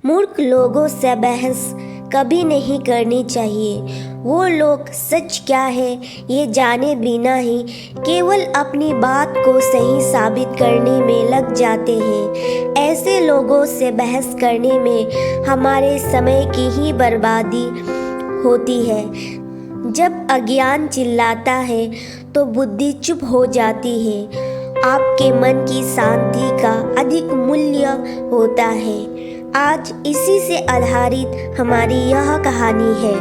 मूर्ख लोगों से बहस कभी नहीं करनी चाहिए। वो लोग सच क्या है ये जाने बिना ही केवल अपनी बात को सही साबित करने में लग जाते हैं। ऐसे लोगों से बहस करने में हमारे समय की ही बर्बादी होती है। जब अज्ञान चिल्लाता है तो बुद्धि चुप हो जाती है। आपके मन की शांति का अधिक मूल्य होता है। आज इसी से आधारित हमारी यह कहानी है।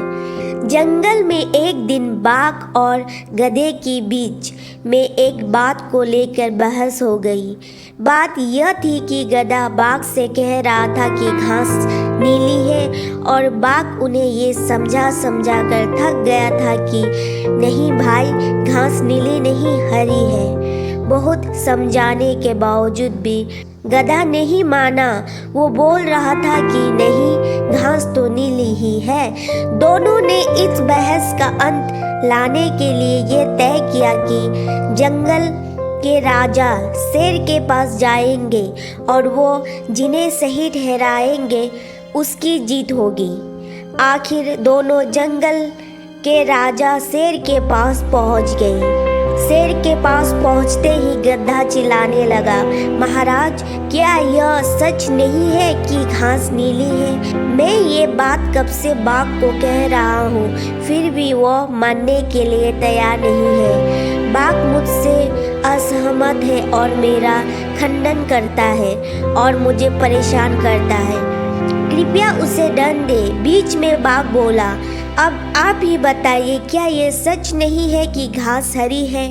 जंगल में एक दिन बाघ और गधे के बीच में एक बात को लेकर बहस हो गई। बात यह थी कि गधा बाघ से कह रहा था कि घास नीली है और बाघ उन्हें ये समझा कर थक गया था कि नहीं भाई, घास नीली नहीं हरी है। बहुत समझाने के बावजूद भी गधा नहीं माना। वो बोल रहा था कि नहीं, घास तो नीली ही है। दोनों ने इस बहस का अंत लाने के लिए ये तय किया कि जंगल के राजा शेर के पास जाएंगे और वो जिन्हें सही ठहराएंगे उसकी जीत होगी। आखिर दोनों जंगल के राजा शेर के पास पहुंच गए। शेर के पास पहुंचते ही गधा चिल्लाने लगा, महाराज, क्या यह सच नहीं है कि घास नीली है? मैं ये बात कब से बाघ को कह रहा हूँ, फिर भी वह मानने के लिए तैयार नहीं है। बाघ मुझसे असहमत है और मेरा खंडन करता है और मुझे परेशान करता है। कृपया उसे दंड दे। बीच में बाघ बोला, अब आप ही बताइए, क्या ये सच नहीं है कि घास हरी है?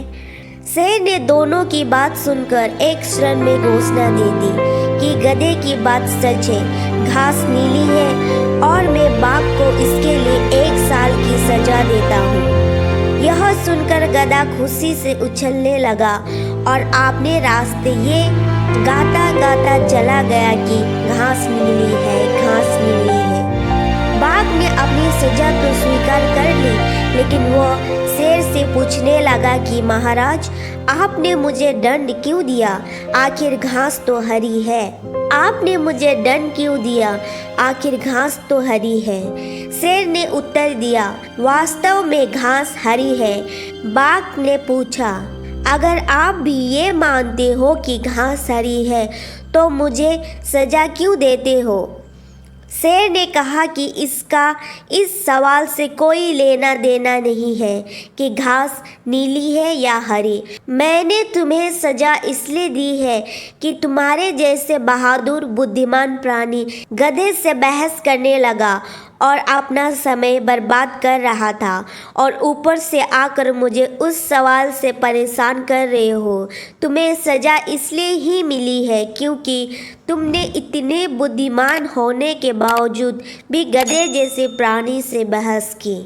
शेर ने दोनों की बात सुनकर एक क्षण में घोषणा दे दी कि गधे की बात सच है, घास नीली है और मैं बाघ को इसके लिए 1 साल की सजा देता हूँ। यह सुनकर गधा खुशी से उछलने लगा और अपने रास्ते ये गाता गाता चला गया कि घास नीली है, घास नीली है। बाघ ने अपनी सजा तो स्वीकार कर ली, लेकिन वह शेर से पूछने लगा कि महाराज, आपने मुझे दंड क्यों दिया? आखिर घास तो हरी है। आपने मुझे दंड क्यों दिया? आखिर घास तो हरी है। शेर ने उत्तर दिया, वास्तव में घास हरी है। बाघ ने पूछा, अगर आप भी ये मानते हो कि घास हरी है तो मुझे सजा क्यों देते हो? शेर ने कहा कि इसका इस सवाल से कोई लेना देना नहीं है कि घास नीली है या हरी। मैंने तुम्हें सजा इसलिए दी है कि तुम्हारे जैसे बहादुर बुद्धिमान प्राणी गधे से बहस करने लगा और अपना समय बर्बाद कर रहा था और ऊपर से आकर मुझे उस सवाल से परेशान कर रहे हो। तुम्हें सजा इसलिए ही मिली है क्योंकि तुमने इतने बुद्धिमान होने के बावजूद भी गधे जैसे प्राणी से बहस की।